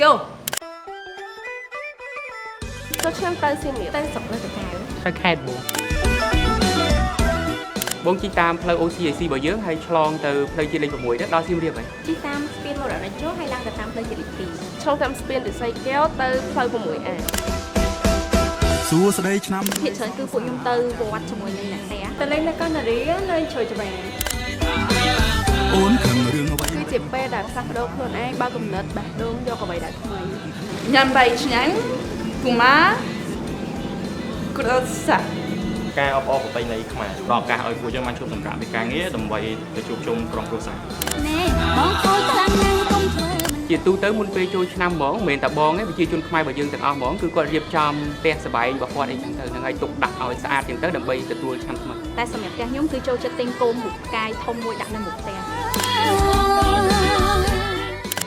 ចូល ចូលឆ្នាំទៅសៀមរាបទៅស្រុកនៅតាកែវ ទៅខេត្តបងជីតាមផ្លូវ OCAC របស់យើងហើយឆ្លងទៅផ្លូវជាតិលេខ6ទៅដល់សៀមរាបហើយ ជិះតាមស្ពានមរតកចូលហើយឡើងទៅតាមផ្លូវជាតិលេខ2 ឆ្លងតាមស្ពានរិស័យកែវទៅផ្លូវ 6A សួស្តីឆ្នាំ ភាគច្រើនគឺពួកខ្ញុំទៅវត្តជាមួយនឹងអ្នកផ្ទះ ទៅលេងនៅកណ្ដារីលេងជ្រោយច្រាំ អូនខឹងរឿងអ្វី គឺជាពេលដែលផ្លាស់ប្ដូរខ្លួនឯងបើកំណត់បេះដូងយកអ្វីដែលថ្មី ញ៉ាំបាយឆ្ងាញ់កុមារក្រសាក់ ការអបអរប្រពៃណីខ្មែរដល់ឱកាសឲ្យពួកយើងបានជួបសម្រាប់ពីការងារដើម្បីទៅជួបជុំក្រុមគ្រួសារ ណែបងខូចខ្លាំងណាស់កុំធ្វើ ជាទូទៅមុនពេលចូលឆ្នាំហ្មងមិនមែនតែបងទេប្រជាជនខ្មែររបស់យើងទាំងអស់ហ្មងគឺគាត់រៀបចំផ្ទះសបែងរបស់គាត់អីចឹងទៅហ្នឹងហើយទុកដាក់ឲ្យស្អាតចឹងទៅដើម្បីទទួលឆ្នាំថ្មី តែសម្រាប់ផ្ទះខ្ញុំគឺចូលចិត្តទិញគោមមុខផ្កាយធំមួយដាក់នៅមុខផ្ទះ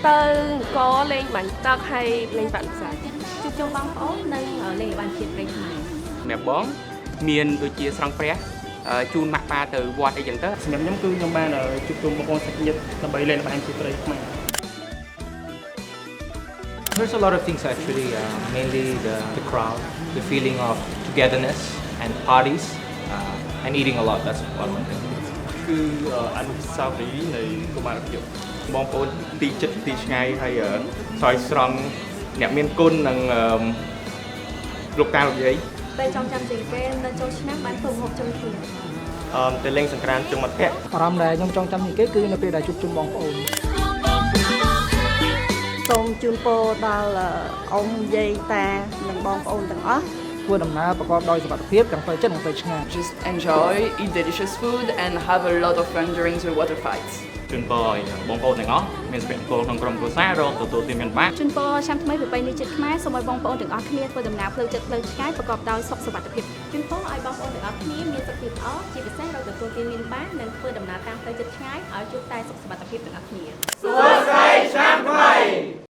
ទៅអង្គរលេងបាញ់ទឹកហើយលេងបាក់សា ជួបជុំបងប្អូននៅលេងល្បែងជាតិព្រៃខ្មែរ សម្រាប់បងមានដូចជាស្រង់ព្រះជូនម៉ាក់ប៉ាទៅវត្តអីចឹងទៅ សម្រាប់ខ្ញុំគឺខ្ញុំបានជួបជុំបងប្អូនសាច់ញាតិដើម្បីលេងល្បែងជាព្រៃខ្មែរ There's a lot of things actually, mainly the crowd, the feeling of togetherness and parties, and eating a lot. That's one thing. គឺអនុស្សាវរីយ៍នៃកុមារភាពបងប្អូនទីចិត្តទីឆ្ងាយហើយស្រោចស្រង់អ្នកមានគុណនិងលោកតាលោកយាយ ពេលចង់ចាំជាងគេនៅចូលឆ្នាំបានធ្វើម្ហូបជុំគ្នា ទៅលេងសង្ក្រាន្តជុំមិត្តភក្តិ អារម្មណ៍ដែលខ្ញុំចង់ចាំជាងគេគឺនៅពេលដែលជួបជុំបងប្អូន សូមជូនពរដល់អ៊ំយាយតានិងបងប្អូនទាំងអស់ ធ្វើដំណើរប្រកបដោយសុវត្ថិភាពទាំងផ្លូវចិត្តនិងផ្លូវឆ្ងាយ Just enjoy, eat delicious food and have a lot of fun during the water fights. ជូនពរឲ្យបងប្អូនទាំងអស់មានសុភមង្គលក្នុងក្រុមគ្រួសាររកទទួលទានមានបាន ជូនពរឆ្នាំថ្មីប្រពៃណីជាតិខ្មែរសូមឲ្យបងប្អូនទាំងអស់គ្នាធ្វើដំណើរផ្លូវចិត្តផ្លូវឆ្ងាយប្រកបដោយសុខសុវត្ថិភាពជូនពរឲ្យបងប្អូនទាំងអស់គ្នាមានសុខភាពល្អជាពិសេសរកទទួលទានមានបាននិងធ្វើដំណើរតាមផ្លូវចិត្តឆ្ងាយឲ្យជួបតែសុខសុវត្ថិភាពទាំងអស់គ្នា សួស្តីឆ្នាំថ្មី